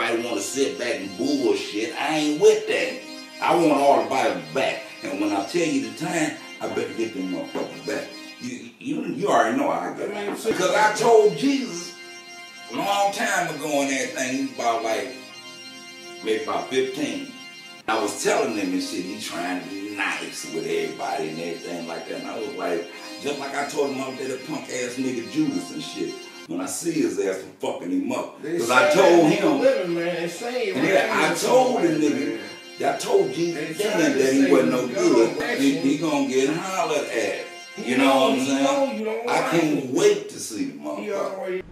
everybody want to sit back and bullshit. I ain't with that. I want all the Bible back. And when I tell you the time, I better get them motherfuckers back. You already know how I get it. Because I told Jesus a long time ago in everything, about like, maybe about 15. I was telling them and shit, he trying to be nice with everybody and everything like that. And I was like, just like I told him out there, the punk ass nigga Judas and shit. When I see his ass, I'm fucking him up. Because I told him, I told the nigga, I told Jesus then that he wasn't no good. He gonna get hollered at. You know what I'm saying? I can't wait to see the motherfucker.